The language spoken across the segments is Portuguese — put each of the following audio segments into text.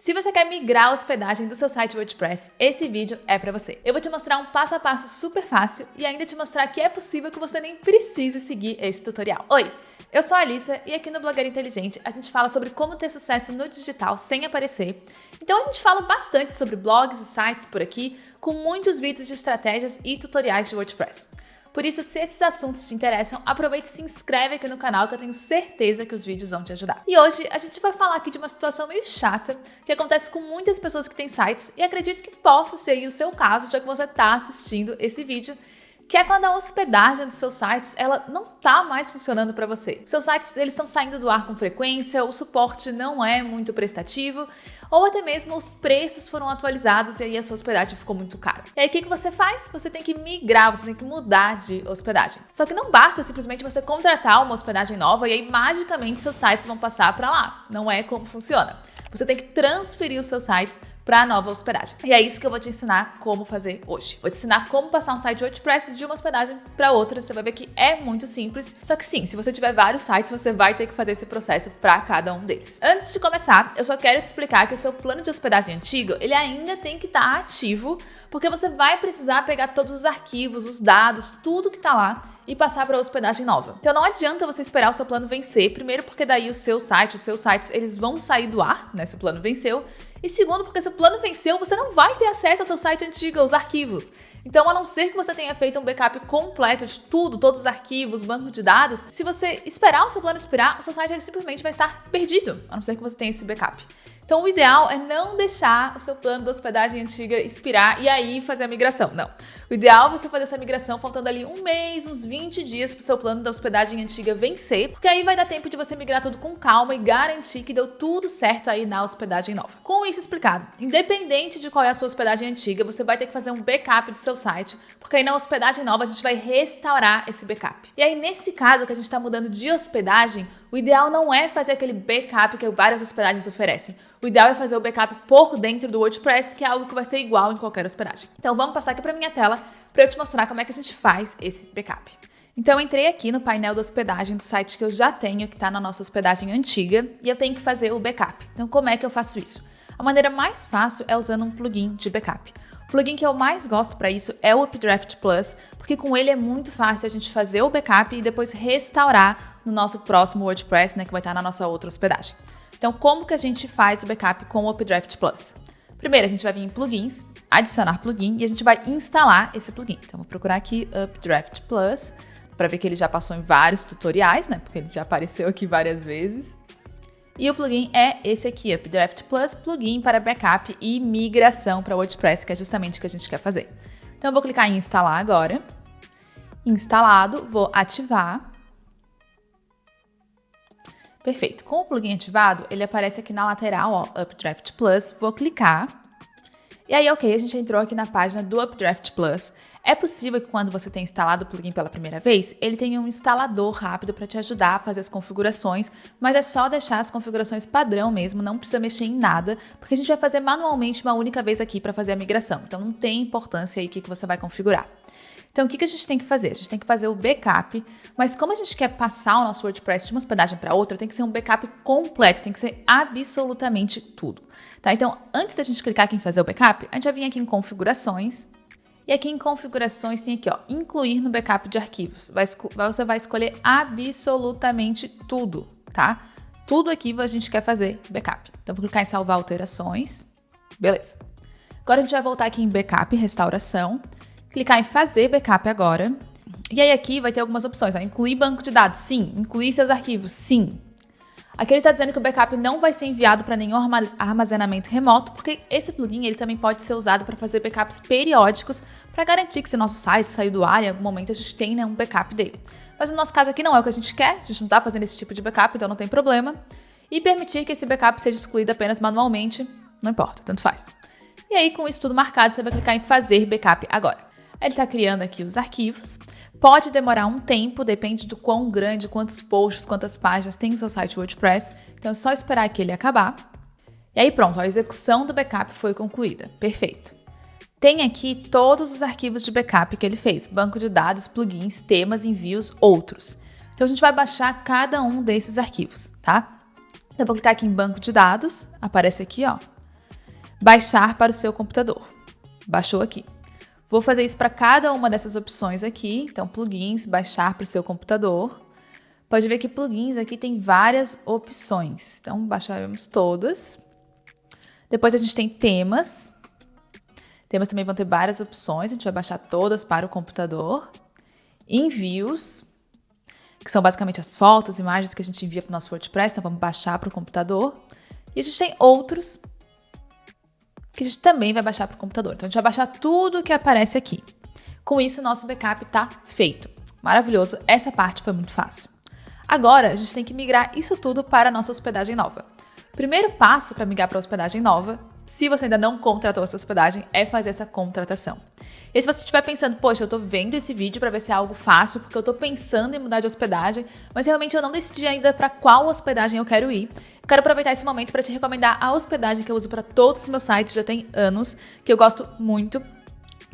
Se você quer migrar a hospedagem do seu site WordPress, esse vídeo é para você. Eu vou te mostrar um passo a passo super fácil e ainda te mostrar que é possível que você nem precise seguir esse tutorial. Oi, eu sou a Alissa e aqui no Blogueira Inteligente a gente fala sobre como ter sucesso no digital sem aparecer. Então a gente fala bastante sobre blogs e sites por aqui, com muitos vídeos de estratégias e tutoriais de WordPress. Por isso, se esses assuntos te interessam, aproveite e se inscreve aqui no canal que eu tenho certeza que os vídeos vão te ajudar. E hoje a gente vai falar aqui de uma situação meio chata que acontece com muitas pessoas que têm sites e acredito que possa ser o seu caso, já que você está assistindo esse vídeo, que é quando a hospedagem dos seus sites ela não está mais funcionando para você. Seus sites eles estão saindo do ar com frequência, o suporte não é muito prestativo, ou até mesmo os preços foram atualizados e aí a sua hospedagem ficou muito cara. E aí o que você faz? Você tem que migrar, você tem que mudar de hospedagem. Só que não basta simplesmente você contratar uma hospedagem nova e aí magicamente seus sites vão passar para lá. Não é como funciona. Você tem que transferir os seus sites para a nova hospedagem. E é isso que eu vou te ensinar como fazer hoje. Vou te ensinar como passar um site WordPress de uma hospedagem para outra. Você vai ver que é muito simples. Só que sim, se você tiver vários sites, você vai ter que fazer esse processo para cada um deles. Antes de começar, eu só quero te explicar que o seu plano de hospedagem antigo, ele ainda tem que estar ativo, porque você vai precisar pegar todos os arquivos, os dados, tudo que está lá e passar para a hospedagem nova. Então não adianta você esperar o seu plano vencer, primeiro porque daí o seu site, os seus sites, eles vão sair do ar, né, se o plano venceu, e segundo porque se o plano venceu, você não vai ter acesso ao seu site antigo, aos arquivos. Então, a não ser que você tenha feito um backup completo de tudo, todos os arquivos, banco de dados, se você esperar o seu plano expirar, o seu site ele simplesmente vai estar perdido, a não ser que você tenha esse backup. Então, o ideal é não deixar o seu plano de hospedagem antiga expirar e aí fazer a migração. Não. O ideal é você fazer essa migração faltando ali um mês, uns 20 dias para o seu plano da hospedagem antiga vencer, porque aí vai dar tempo de você migrar tudo com calma e garantir que deu tudo certo aí na hospedagem nova. Com isso explicado, independente de qual é a sua hospedagem antiga, você vai ter que fazer um backup do seu site, porque aí na hospedagem nova a gente vai restaurar esse backup. E aí nesse caso que a gente está mudando de hospedagem, o ideal não é fazer aquele backup que várias hospedagens oferecem. O ideal é fazer o backup por dentro do WordPress, que é algo que vai ser igual em qualquer hospedagem. Então vamos passar aqui para minha tela para eu te mostrar como é que a gente faz esse backup. Então eu entrei aqui no painel da hospedagem do site que eu já tenho, que está na nossa hospedagem antiga, e eu tenho que fazer o backup. Então como é que eu faço isso? A maneira mais fácil é usando um plugin de backup. O plugin que eu mais gosto para isso é o Updraft Plus, porque com ele é muito fácil a gente fazer o backup e depois restaurar no nosso próximo WordPress, né, que vai estar na nossa outra hospedagem. Então, como que a gente faz o backup com o Updraft Plus? Primeiro, a gente vai vir em plugins, adicionar plugin e a gente vai instalar esse plugin. Então, vou procurar aqui Updraft Plus para ver que ele já passou em vários tutoriais, né, porque ele já apareceu aqui várias vezes. E o plugin é esse aqui, Updraft Plus, plugin para backup e migração para WordPress, que é justamente o que a gente quer fazer. Então, eu vou clicar em instalar agora. Instalado, vou ativar. Perfeito. Com o plugin ativado, ele aparece aqui na lateral, ó, Updraft Plus. Vou clicar. E aí, ok, a gente entrou aqui na página do Updraft Plus. É possível que quando você tenha instalado o plugin pela primeira vez, ele tenha um instalador rápido para te ajudar a fazer as configurações, mas é só deixar as configurações padrão mesmo, não precisa mexer em nada, porque a gente vai fazer manualmente uma única vez aqui para fazer a migração. Então não tem importância aí o que você vai configurar. Então, o que a gente tem que fazer? A gente tem que fazer o backup, mas como a gente quer passar o nosso WordPress de uma hospedagem para outra, tem que ser um backup completo, tem que ser absolutamente tudo. Tá? Então, antes da gente clicar aqui em fazer o backup, a gente já vem aqui em configurações, e aqui em configurações tem aqui, ó, incluir no backup de arquivos. Você vai escolher absolutamente tudo, tá? Tudo aqui a gente quer fazer backup. Então, vou clicar em salvar alterações, beleza. Agora a gente vai voltar aqui em backup, restauração, clicar em fazer backup agora. E aí aqui vai ter algumas opções. Ó. Incluir banco de dados, sim. Incluir seus arquivos, sim. Aqui ele está dizendo que o backup não vai ser enviado para nenhum armazenamento remoto, porque esse plugin ele também pode ser usado para fazer backups periódicos, para garantir que se nosso site sair do ar, em algum momento a gente tem, né, um backup dele. Mas no nosso caso aqui não é o que a gente quer, a gente não está fazendo esse tipo de backup, então não tem problema. E permitir que esse backup seja excluído apenas manualmente, não importa, tanto faz. E aí com isso tudo marcado, você vai clicar em fazer backup agora. Ele está criando aqui os arquivos. Pode demorar um tempo, depende do quão grande, quantos posts, quantas páginas tem o seu site WordPress. Então é só esperar que ele acabar. E aí pronto, a execução do backup foi concluída. Perfeito. Tem aqui todos os arquivos de backup que ele fez. Banco de dados, plugins, temas, envios, outros. Então a gente vai baixar cada um desses arquivos, tá? Então eu vou clicar aqui em banco de dados. Aparece aqui, ó. baixar para o seu computador. Baixou aqui. Vou fazer isso para cada uma dessas opções aqui. Então, plugins, baixar para o seu computador. Pode ver que plugins aqui tem várias opções. Então, baixaremos todas. Depois a gente tem temas. Temas também vão ter várias opções. A gente vai baixar todas para o computador. Envios, que são basicamente as fotos, imagens que a gente envia para o nosso WordPress. Então, vamos baixar para o computador. E a gente tem outros que a gente também vai baixar para o computador. Então, a gente vai baixar tudo que aparece aqui. Com isso, o nosso backup está feito. Maravilhoso, essa parte foi muito fácil. Agora, a gente tem que migrar isso tudo para a nossa hospedagem nova. O primeiro passo para migrar para a hospedagem nova, se você ainda não contratou essa hospedagem, é fazer essa contratação. E se você estiver pensando, poxa, eu estou vendo esse vídeo para ver se é algo fácil, porque eu estou pensando em mudar de hospedagem, mas realmente eu não decidi ainda para qual hospedagem eu quero ir. Eu quero aproveitar esse momento para te recomendar a hospedagem que eu uso para todos os meus sites, já tem anos, que eu gosto muito,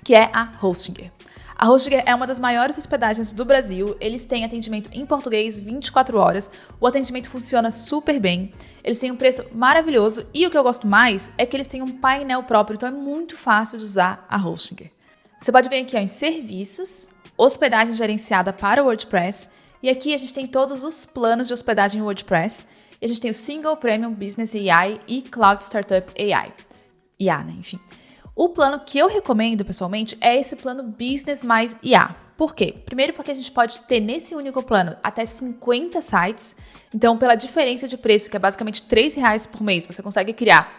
que é a Hostinger. A Hostinger é uma das maiores hospedagens do Brasil, eles têm atendimento em português 24 horas, o atendimento funciona super bem, eles têm um preço maravilhoso e o que eu gosto mais é que eles têm um painel próprio, então é muito fácil de usar a Hostinger. Você pode vir aqui ó, em serviços, hospedagem gerenciada para o WordPress e aqui a gente tem todos os planos de hospedagem em WordPress e a gente tem o Single, Premium, Business AI e Cloud Startup AI. IA, né? Enfim. O plano que eu recomendo, pessoalmente, é esse plano Business mais IA. Por quê? Primeiro porque a gente pode ter nesse único plano até 50 sites. Então, pela diferença de preço, que é basicamente R$3 por mês, você consegue criar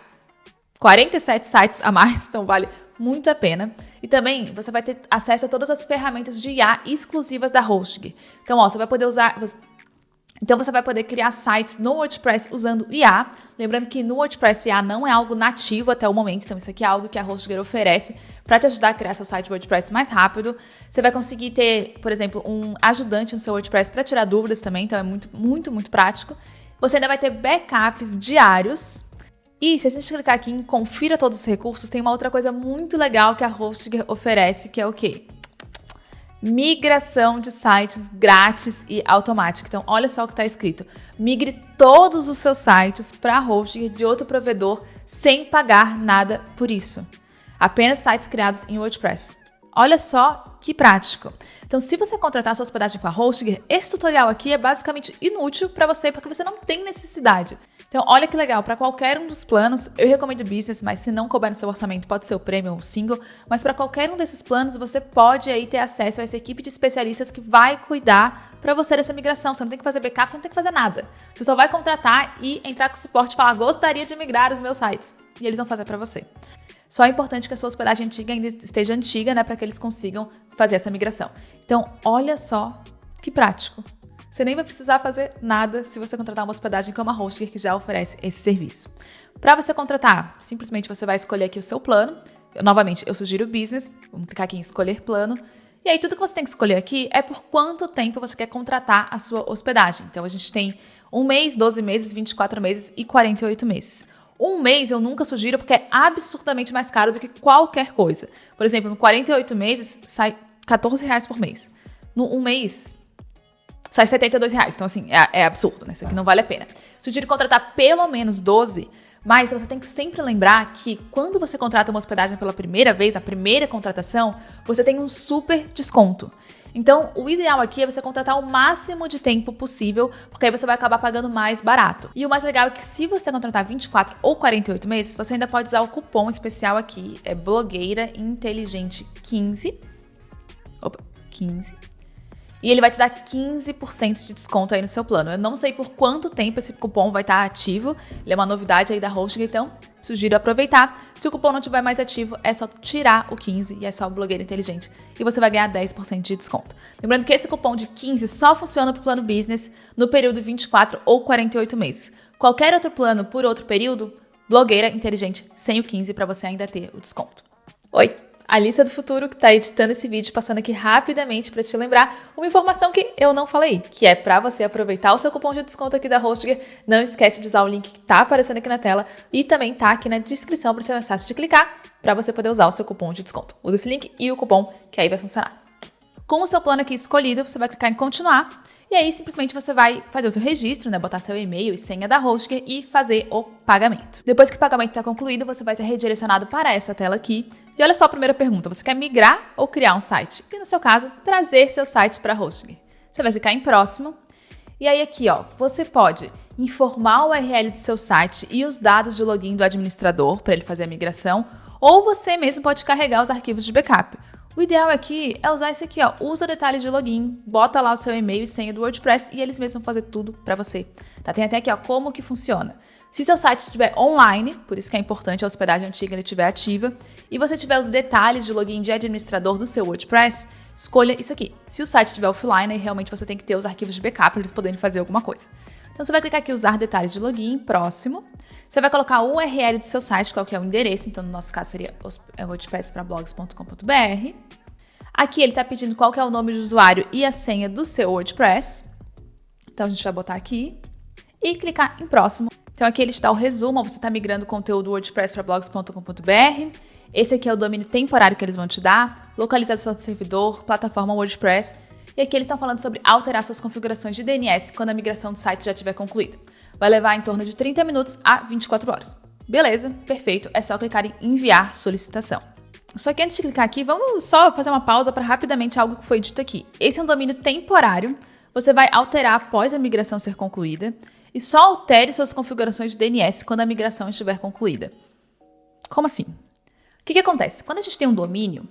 47 sites a mais, então vale muito a pena. E também você vai ter acesso a todas as ferramentas de IA exclusivas da Hostinger. Então, ó, você vai poder usar... Então, você vai poder criar sites no WordPress usando IA. Lembrando que no WordPress IA não é algo nativo até o momento. Então, isso aqui é algo que a Hostinger oferece para te ajudar a criar seu site WordPress mais rápido. Você vai conseguir ter, por exemplo, um ajudante no seu WordPress para tirar dúvidas também. Então, é muito prático. Você ainda vai ter backups diários. E se a gente clicar aqui em confira todos os recursos, tem uma outra coisa muito legal que a Hostinger oferece, que é o quê? Migração de sites grátis e automática. Então, olha só o que está escrito. Migre todos os seus sites para a Hostinger de outro provedor sem pagar nada por isso. Apenas sites criados em WordPress. Olha só que prático. Então, se você contratar a sua hospedagem com a Hostinger, esse tutorial aqui é basicamente inútil para você porque você não tem necessidade. Então, olha que legal, para qualquer um dos planos, eu recomendo Business, mas se não couber no seu orçamento, pode ser o Premium ou o Single, mas para qualquer um desses planos, você pode aí ter acesso a essa equipe de especialistas que vai cuidar para você dessa migração. Você não tem que fazer backup, você não tem que fazer nada. Você só vai contratar e entrar com o suporte e falar, gostaria de migrar os meus sites. E eles vão fazer para você. Só é importante que a sua hospedagem antiga ainda esteja antiga, né, para que eles consigam fazer essa migração. Então, olha só que prático. Você nem vai precisar fazer nada se você contratar uma hospedagem como a Hostinger, que já oferece esse serviço. Para você contratar, simplesmente você vai escolher aqui o seu plano. Novamente, eu sugiro o Business. Vamos clicar aqui em escolher plano. E aí, tudo que você tem que escolher aqui é por quanto tempo você quer contratar a sua hospedagem. Então, a gente tem 1 mês, 12 meses, 24 meses e 48 meses. 1 mês eu nunca sugiro porque é absurdamente mais caro do que qualquer coisa. Por exemplo, no 48 meses sai R$14 por mês. No 1 mês... sai R$72. Então, assim, é absurdo, né? Isso aqui não vale a pena. Sugiro contratar pelo menos 12, mas você tem que sempre lembrar que quando você contrata uma hospedagem pela primeira vez, a primeira contratação, você tem um super desconto. Então, o ideal aqui é você contratar o máximo de tempo possível, porque aí você vai acabar pagando mais barato. E o mais legal é que se você contratar 24 ou 48 meses, você ainda pode usar o cupom especial aqui, é Blogueira Inteligente 15. Opa, 15. E ele vai te dar 15% de desconto aí no seu plano. Eu não sei por quanto tempo esse cupom vai estar ativo. Ele é uma novidade aí da Hostinger, então sugiro aproveitar. Se o cupom não estiver mais ativo, é só tirar o 15 e é só o Blogueira Inteligente. E você vai ganhar 10% de desconto. Lembrando que esse cupom de 15 só funciona para o plano Business no período 24 ou 48 meses. Qualquer outro plano por outro período, Blogueira Inteligente sem o 15 para você ainda ter o desconto. Oi! Alice do Futuro, que está editando esse vídeo, passando aqui rapidamente para te lembrar uma informação que eu não falei, que é para você aproveitar o seu cupom de desconto aqui da Hostinger. Não esquece de usar o link que está aparecendo aqui na tela e também está aqui na descrição para ser mais fácil de clicar para você poder usar o seu cupom de desconto. Usa esse link e o cupom que aí vai funcionar. Com o seu plano aqui escolhido, você vai clicar em continuar e aí simplesmente você vai fazer o seu registro, né, botar seu e-mail e senha da Hostgator e fazer o pagamento. Depois que o pagamento está concluído, você vai ser redirecionado para essa tela aqui. E olha só a primeira pergunta, você quer migrar ou criar um site? E no seu caso, trazer seu site para a Hostgator. Você vai clicar em próximo e aí aqui, ó, você pode informar o URL do seu site e os dados de login do administrador para ele fazer a migração, ou você mesmo pode carregar os arquivos de backup. O ideal aqui é usar esse aqui, ó, usa detalhes de login, bota lá o seu e-mail e senha do WordPress e eles mesmos vão fazer tudo para você. Tá? Tem até aqui, ó, como que funciona. Se seu site estiver online, por isso que é importante a hospedagem antiga ele estiver ativa, e você tiver os detalhes de login de administrador do seu WordPress, escolha isso aqui. Se o site estiver offline, aí realmente você tem que ter os arquivos de backup para eles poderem fazer alguma coisa. Então você vai clicar aqui em usar detalhes de login, próximo. Você vai colocar o URL do seu site, qual que é o endereço, então no nosso caso seria wordpressprablogs.com.br. Aqui ele está pedindo qual que é o nome do usuário e a senha do seu WordPress. Então a gente vai botar aqui e clicar em próximo. Então aqui ele te dá o resumo, você está migrando conteúdo do WordPress para blogs.com.br. Esse aqui é o domínio temporário que eles vão te dar, localização do servidor, plataforma WordPress. E aqui eles estão falando sobre alterar suas configurações de DNS quando a migração do site já estiver concluída. Vai levar em torno de 30 minutos a 24 horas. Beleza, perfeito, é só clicar em enviar solicitação. Só que antes de clicar aqui, vamos só fazer uma pausa para rapidamente algo que foi dito aqui. Esse é um domínio temporário, você vai alterar após a migração ser concluída e só altere suas configurações de DNS quando a migração estiver concluída. Como assim? O que acontece? Quando a gente tem um domínio,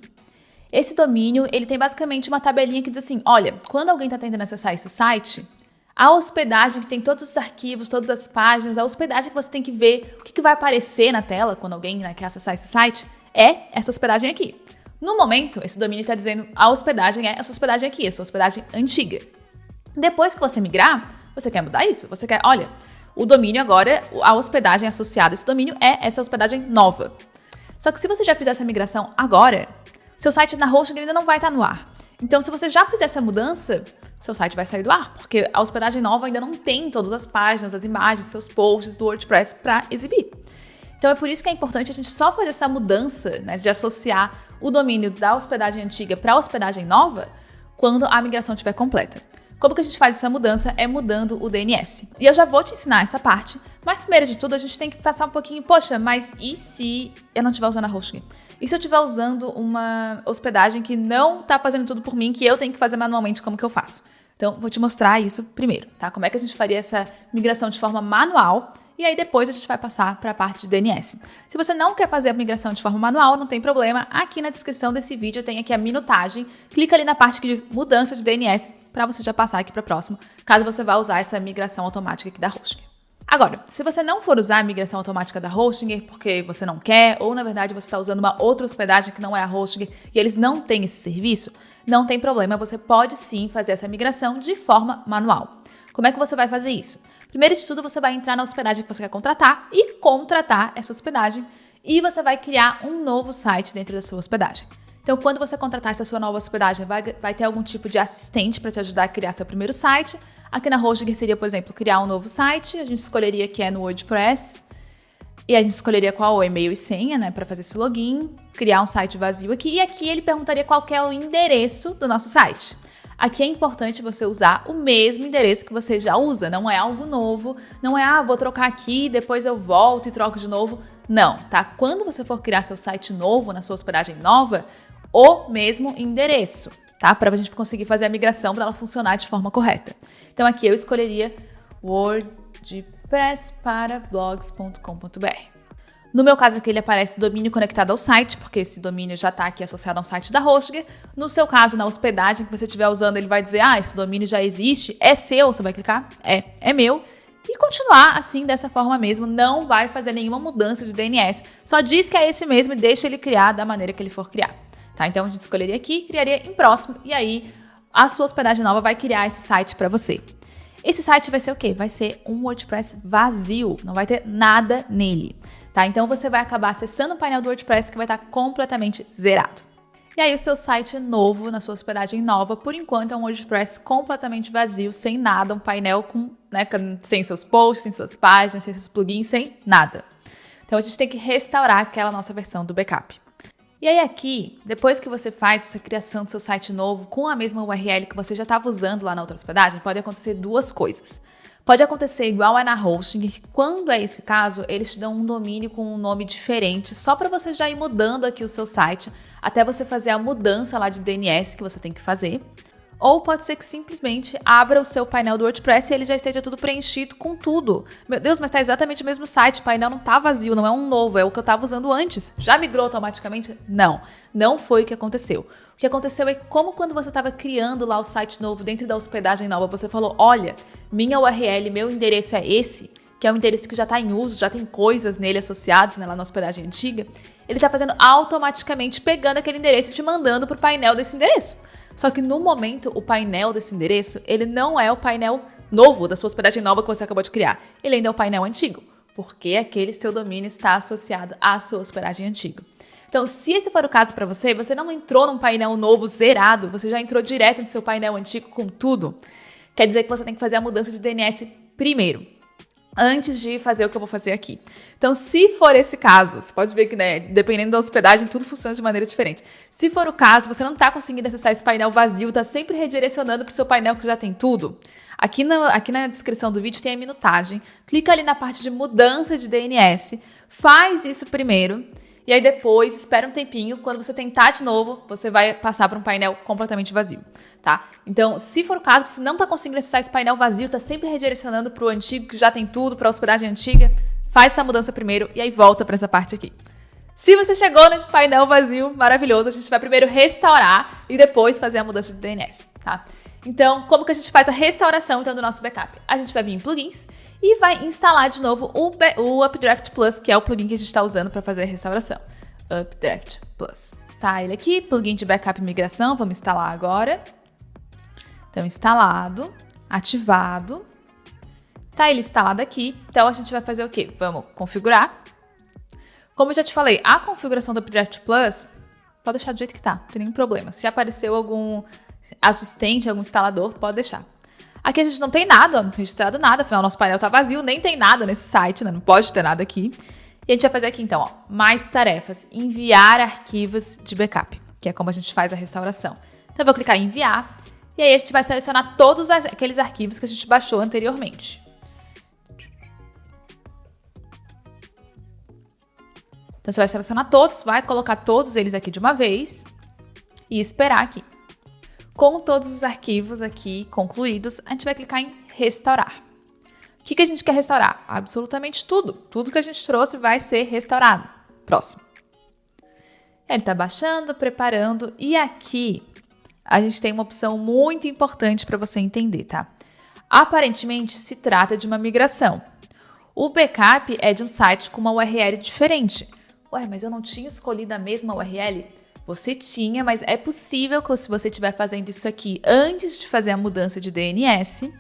esse domínio ele tem basicamente uma tabelinha que diz assim, olha, quando alguém está tentando acessar esse site, a hospedagem que tem todos os arquivos, todas as páginas, a hospedagem que você tem que ver, o que vai aparecer na tela quando alguém, né, quer acessar esse site, é essa hospedagem aqui. No momento, esse domínio está dizendo a hospedagem é essa hospedagem aqui, essa hospedagem antiga. Depois que você migrar, você quer mudar isso? Você quer, olha, o domínio agora, a hospedagem associada a esse domínio é essa hospedagem nova. Só que se você já fizer essa migração agora, seu site na Hostgator ainda não vai estar no ar. Então, se você já fizer essa mudança, seu site vai sair do ar, porque a hospedagem nova ainda não tem todas as páginas, as imagens, seus posts do WordPress para exibir. Então, é por isso que é importante a gente só fazer essa mudança, né, de associar o domínio da hospedagem antiga para a hospedagem nova quando a migração estiver completa. Como que a gente faz essa mudança? É mudando o DNS. E eu já vou te ensinar essa parte, mas primeiro de tudo a gente tem que passar um pouquinho, poxa, mas e se eu não estiver usando a Hostgator? E se eu estiver usando uma hospedagem que não está fazendo tudo por mim, que eu tenho que fazer manualmente, como que eu faço? Então, vou te mostrar isso primeiro, tá? Como é que a gente faria essa migração de forma manual e aí depois a gente vai passar para a parte de DNS. Se você não quer fazer a migração de forma manual, não tem problema. Aqui na descrição desse vídeo tem aqui a minutagem. Clica ali na parte que diz mudança de DNS para você já passar aqui para o próximo, caso você vá usar essa migração automática aqui da Hostgator. Agora, se você não for usar a migração automática da Hostgator porque você não quer, ou na verdade você está usando uma outra hospedagem que não é a Hostgator e eles não têm esse serviço, não tem problema, você pode sim fazer essa migração de forma manual. Como é que você vai fazer isso? Primeiro de tudo, você vai entrar na hospedagem que você quer contratar e contratar essa hospedagem e você vai criar um novo site dentro da sua hospedagem. Então, quando você contratar essa sua nova hospedagem, vai ter algum tipo de assistente para te ajudar a criar seu primeiro site. Aqui na Hostgator seria, por exemplo, criar um novo site. A gente escolheria que é no WordPress. E a gente escolheria qual o e-mail e senha, né, para fazer esse login. Criar um site vazio aqui. E aqui ele perguntaria qual que é o endereço do nosso site. Aqui é importante você usar o mesmo endereço que você já usa. Não é algo novo. Não é, vou trocar aqui, depois eu volto e troco de novo. Não, tá? Quando você for criar seu site novo, na sua hospedagem nova, o mesmo endereço, tá? Para a gente conseguir fazer a migração para ela funcionar de forma correta. Então aqui eu escolheria WordPress para blogs.com.br. No meu caso aqui ele aparece domínio conectado ao site, porque esse domínio já está aqui associado ao site da Hostgator. No seu caso, na hospedagem que você estiver usando, ele vai dizer, esse domínio já existe, é seu, você vai clicar, é meu. E continuar assim, dessa forma mesmo, não vai fazer nenhuma mudança de DNS. Só diz que é esse mesmo e deixa ele criar da maneira que ele for criar. Tá? Então a gente escolheria aqui, criaria em próximo e aí a sua hospedagem nova vai criar esse site para você. Esse site vai ser o quê? Vai ser um WordPress vazio, não vai ter nada nele. Tá? Então você vai acabar acessando o painel do WordPress que vai estar completamente zerado. E aí o seu site novo, na sua hospedagem nova, por enquanto é um WordPress completamente vazio, sem nada, um painel sem seus posts, sem suas páginas, sem seus plugins, sem nada. Então a gente tem que restaurar aquela nossa versão do backup. E aí aqui, depois que você faz essa criação do seu site novo com a mesma URL que você já estava usando lá na outra hospedagem, pode acontecer duas coisas. Pode acontecer igual é na hosting, que quando é esse caso, eles te dão um domínio com um nome diferente, só para você já ir mudando aqui o seu site, até você fazer a mudança lá de DNS que você tem que fazer. Ou pode ser que simplesmente abra o seu painel do WordPress e ele já esteja tudo preenchido com tudo. Meu Deus, mas está exatamente o mesmo site, o painel não está vazio, não é um novo, é o que eu estava usando antes. Já migrou automaticamente? Não, não foi o que aconteceu. O que aconteceu é que, como quando você estava criando lá o site novo dentro da hospedagem nova, você falou, olha, minha URL, meu endereço é esse, que é um endereço que já está em uso, já tem coisas nele associadas, né, lá na hospedagem antiga, ele está fazendo automaticamente, pegando aquele endereço e te mandando para o painel desse endereço. Só que no momento, o painel desse endereço, ele não é o painel novo da sua hospedagem nova que você acabou de criar. Ele ainda é o painel antigo, porque aquele seu domínio está associado à sua hospedagem antiga. Então, se esse for o caso para você, você não entrou num painel novo zerado, você já entrou direto no seu painel antigo com tudo, quer dizer que você tem que fazer a mudança de DNS primeiro, antes de fazer o que eu vou fazer aqui. Então, se for esse caso, você pode ver que, né, dependendo da hospedagem, tudo funciona de maneira diferente. Se for o caso, você não está conseguindo acessar esse painel vazio, está sempre redirecionando para o seu painel que já tem tudo, aqui na descrição do vídeo tem a minutagem, clica ali na parte de mudança de DNS, faz isso primeiro, e aí depois, espera um tempinho, quando você tentar de novo, você vai passar para um painel completamente vazio, tá? Então, se for o caso, você não está conseguindo acessar esse painel vazio, está sempre redirecionando para o antigo, que já tem tudo, para a hospedagem antiga, faz essa mudança primeiro e aí volta para essa parte aqui. Se você chegou nesse painel vazio, maravilhoso, a gente vai primeiro restaurar e depois fazer a mudança de DNS, tá? Então, como que a gente faz a restauração então, do nosso backup? A gente vai vir em plugins e vai instalar de novo o Updraft Plus, que é o plugin que a gente está usando para fazer a restauração. Updraft Plus. Tá, ele aqui, plugin de backup e migração, vamos instalar agora. Então, instalado, ativado. Tá ele instalado aqui, então a gente vai fazer o quê? Vamos configurar. Como eu já te falei, a configuração do Updraft Plus, pode deixar do jeito que tá, não tem nenhum problema. Se apareceu algum assistente, algum instalador, pode deixar. Aqui a gente não tem nada, não registrado nada, afinal nosso painel tá vazio, nem tem nada nesse site, né? Não pode ter nada aqui. E a gente vai fazer aqui então, ó, mais tarefas, enviar arquivos de backup, que é como a gente faz a restauração. Então eu vou clicar em enviar, e aí a gente vai selecionar todos aqueles arquivos que a gente baixou anteriormente. Então você vai selecionar todos, vai colocar todos eles aqui de uma vez e esperar aqui. Com todos os arquivos aqui concluídos, a gente vai clicar em restaurar. O que a gente quer restaurar? Absolutamente tudo. Tudo que a gente trouxe vai ser restaurado. Próximo. Ele está baixando, preparando e aqui a gente tem uma opção muito importante para você entender, tá? Aparentemente se trata de uma migração. O backup é de um site com uma URL diferente. Ué, mas eu não tinha escolhido a mesma URL? Você tinha, mas é possível que se você estiver fazendo isso aqui antes de fazer a mudança de DNS,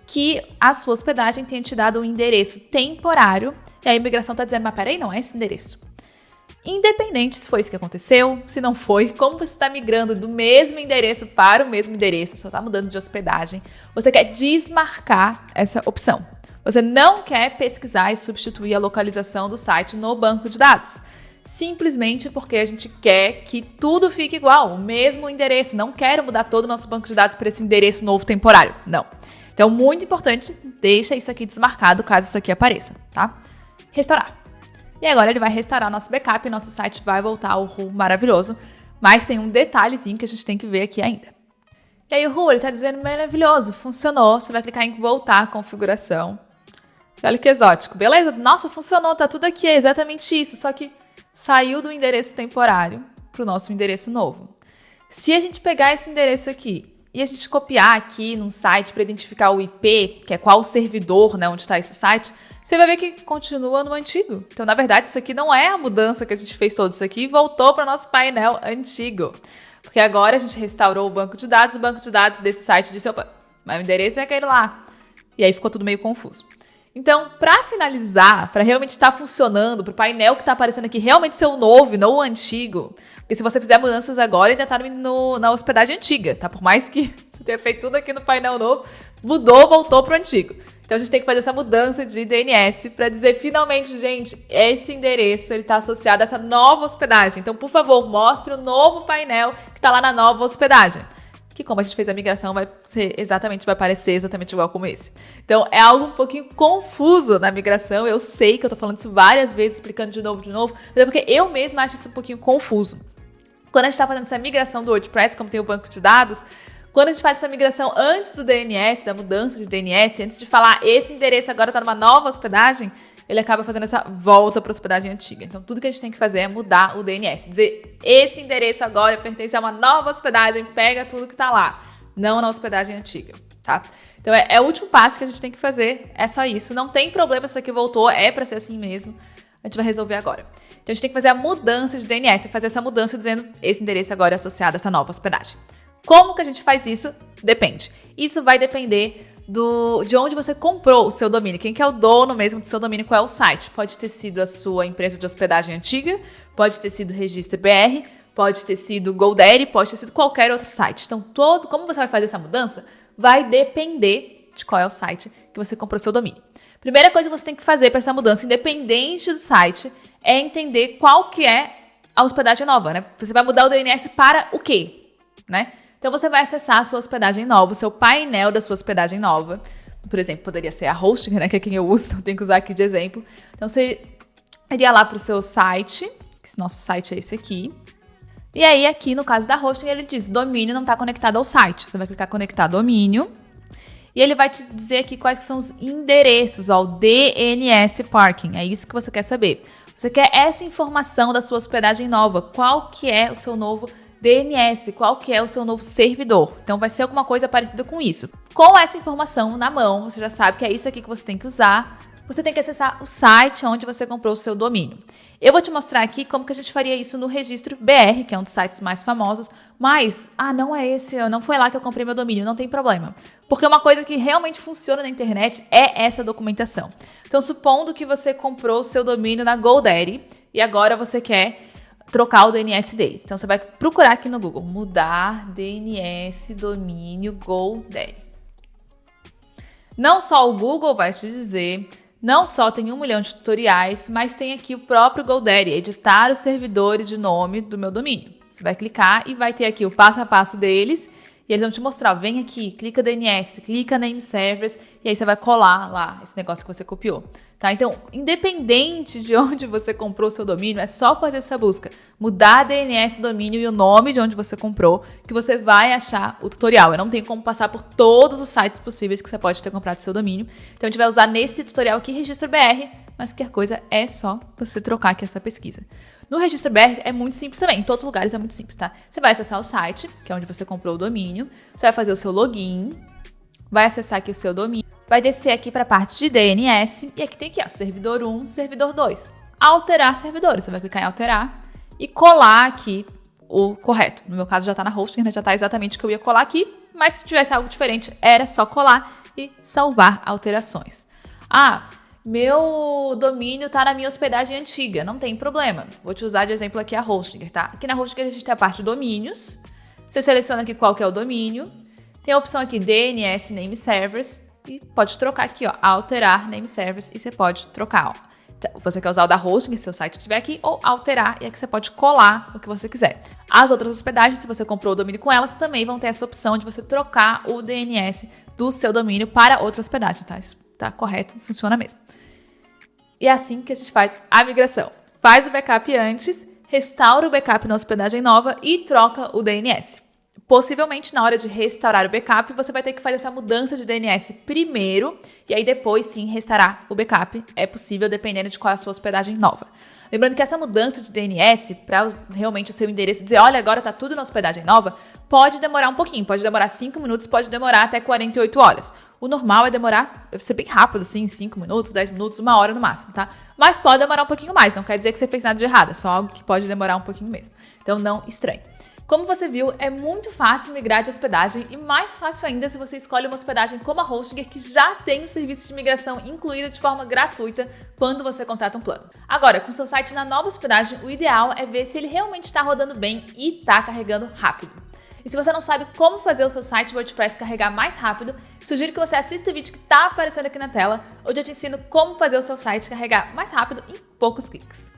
que a sua hospedagem tenha te dado um endereço temporário e a imigração está dizendo, mas peraí, não é esse endereço. Independente se foi isso que aconteceu, se não foi, como você está migrando do mesmo endereço para o mesmo endereço, só está mudando de hospedagem, você quer desmarcar essa opção. Você não quer pesquisar e substituir a localização do site no banco de dados. Simplesmente porque a gente quer que tudo fique igual, o mesmo endereço. Não quero mudar todo o nosso banco de dados para esse endereço novo temporário. Não. Então, muito importante, deixa isso aqui desmarcado caso isso aqui apareça, tá? Restaurar. E agora ele vai restaurar nosso backup e nosso site vai voltar ao RU maravilhoso. Mas tem um detalhezinho que a gente tem que ver aqui ainda. E aí o RU, ele tá dizendo maravilhoso, funcionou. Você vai clicar em voltar à configuração. Olha que exótico. Beleza? Nossa, funcionou, tá tudo aqui, é exatamente isso. Só que saiu do endereço temporário para o nosso endereço novo. Se a gente pegar esse endereço aqui e a gente copiar aqui num site para identificar o IP, que é qual servidor, né, onde está esse site, você vai ver que continua no antigo. Então, na verdade, isso aqui não é a mudança que a gente fez todo isso aqui e voltou para o nosso painel antigo. Porque agora a gente restaurou o banco de dados desse site disse, opa, mas o endereço é aquele lá. E aí ficou tudo meio confuso. Então, para finalizar, para realmente estar funcionando, para o painel que está aparecendo aqui realmente ser o novo e não o antigo, porque se você fizer mudanças agora, ainda está na hospedagem antiga, tá? Por mais que você tenha feito tudo aqui no painel novo, mudou, voltou para o antigo. Então a gente tem que fazer essa mudança de DNS para dizer finalmente, gente, esse endereço ele está associado a essa nova hospedagem. Então, por favor, mostre o novo painel que está lá na nova hospedagem. Que como a gente fez a migração, vai parecer exatamente igual como esse. Então, é algo um pouquinho confuso na migração. Eu sei que eu tô falando isso várias vezes, explicando de novo, mas é porque eu mesma acho isso um pouquinho confuso. Quando a gente tá fazendo essa migração do WordPress, como tem o banco de dados, quando a gente faz essa migração antes do DNS, da mudança de DNS, antes de falar esse endereço agora tá numa nova hospedagem, ele acaba fazendo essa volta para a hospedagem antiga. Então, tudo que a gente tem que fazer é mudar o DNS. Dizer, esse endereço agora pertence a uma nova hospedagem, pega tudo que tá lá, não na hospedagem antiga, tá? Então, é o último passo que a gente tem que fazer, é só isso. Não tem problema se isso aqui voltou, é para ser assim mesmo. A gente vai resolver agora. Então, a gente tem que fazer a mudança de DNS, fazer essa mudança dizendo, esse endereço agora é associado a essa nova hospedagem. Como que a gente faz isso? Depende. Isso vai depender de onde você comprou o seu domínio. Quem que é o dono mesmo do seu domínio, qual é o site. Pode ter sido a sua empresa de hospedagem antiga, pode ter sido o Registro BR, pode ter sido o GoDaddy, pode ter sido qualquer outro site. Então, como você vai fazer essa mudança, vai depender de qual é o site que você comprou o seu domínio. Primeira coisa que você tem que fazer para essa mudança, independente do site, é entender qual que é a hospedagem nova, né? Você vai mudar o DNS para o quê, né? Então, você vai acessar a sua hospedagem nova, o seu painel da sua hospedagem nova. Por exemplo, poderia ser a Hostinger, né, que é quem eu uso, então tenho que usar aqui de exemplo. Então, você iria lá para o seu site, que nosso site é esse aqui. E aí, aqui, no caso da Hostinger, ele diz, domínio não está conectado ao site. Você vai clicar conectar domínio. E ele vai te dizer aqui quais que são os endereços, ó, o DNS Parking. É isso que você quer saber. Você quer essa informação da sua hospedagem nova. Qual que é o seu novo DNS, qual que é o seu novo servidor. Então, vai ser alguma coisa parecida com isso. Com essa informação na mão, você já sabe que é isso aqui que você tem que usar. Você tem que acessar o site onde você comprou o seu domínio. Eu vou te mostrar aqui como que a gente faria isso no Registro BR, que é um dos sites mais famosos, mas, não é esse, não foi lá que eu comprei meu domínio, não tem problema. Porque uma coisa que realmente funciona na internet é essa documentação. Então, supondo que você comprou o seu domínio na GoDaddy e agora você quer trocar o DNS dele. Então, você vai procurar aqui no Google, mudar DNS domínio GoDaddy. Não só o Google vai te dizer, não só tem 1 milhão de tutoriais, mas tem aqui o próprio GoDaddy, editar os servidores de nome do meu domínio. Você vai clicar e vai ter aqui o passo a passo deles, e eles vão te mostrar, vem aqui, clica DNS, clica Name Servers, e aí você vai colar lá esse negócio que você copiou. Tá? Então, independente de onde você comprou o seu domínio, é só fazer essa busca. Mudar DNS domínio e o nome de onde você comprou, que você vai achar o tutorial. Eu não tenho como passar por todos os sites possíveis que você pode ter comprado seu domínio. Então, a gente vai usar nesse tutorial aqui, Registro BR, mas qualquer coisa é só você trocar aqui essa pesquisa. No Registro BR é muito simples também, em todos os lugares é muito simples, tá? Você vai acessar o site, que é onde você comprou o domínio, você vai fazer o seu login, vai acessar aqui o seu domínio, vai descer aqui para a parte de DNS, e aqui tem aqui, ó, servidor 1, servidor 2. Alterar servidores, você vai clicar em alterar e colar aqui o correto. No meu caso já está na Hostinger, já está exatamente o que eu ia colar aqui, mas se tivesse algo diferente, era só colar e salvar alterações. Meu domínio está na minha hospedagem antiga, não tem problema. Vou te usar de exemplo aqui a Hostinger, tá? Aqui na Hostinger a gente tem a parte de domínios. Você seleciona aqui qual que é o domínio. Tem a opção aqui DNS Name Servers e pode trocar aqui, ó, alterar Name Servers e você pode trocar, ó. Então, você quer usar o da Hostinger, se seu site estiver aqui, ou alterar e aqui você pode colar o que você quiser. As outras hospedagens, se você comprou o domínio com elas, também vão ter essa opção de você trocar o DNS do seu domínio para outra hospedagem, tá? Isso tá correto, funciona mesmo. E é assim que a gente faz a migração. Faz o backup antes, restaura o backup na hospedagem nova e troca o DNS. Possivelmente, na hora de restaurar o backup, você vai ter que fazer essa mudança de DNS primeiro e aí depois sim restaurar o backup. É possível dependendo de qual é a sua hospedagem nova. Lembrando que essa mudança de DNS, para realmente o seu endereço dizer, olha, agora tá tudo na hospedagem nova, pode demorar um pouquinho, pode demorar 5 minutos, pode demorar até 48 horas. O normal é demorar, deve ser bem rápido, assim, 5 minutos, 10 minutos, 1 hora no máximo, tá? Mas pode demorar um pouquinho mais, não quer dizer que você fez nada de errado, é só algo que pode demorar um pouquinho mesmo. Então não estranhe. Como você viu, é muito fácil migrar de hospedagem e mais fácil ainda se você escolhe uma hospedagem como a Hostinger, que já tem o serviço de migração incluído de forma gratuita quando você contrata um plano. Agora, com seu site na nova hospedagem, o ideal é ver se ele realmente está rodando bem e está carregando rápido. E se você não sabe como fazer o seu site WordPress carregar mais rápido, sugiro que você assista o vídeo que está aparecendo aqui na tela, onde eu te ensino como fazer o seu site carregar mais rápido em poucos cliques.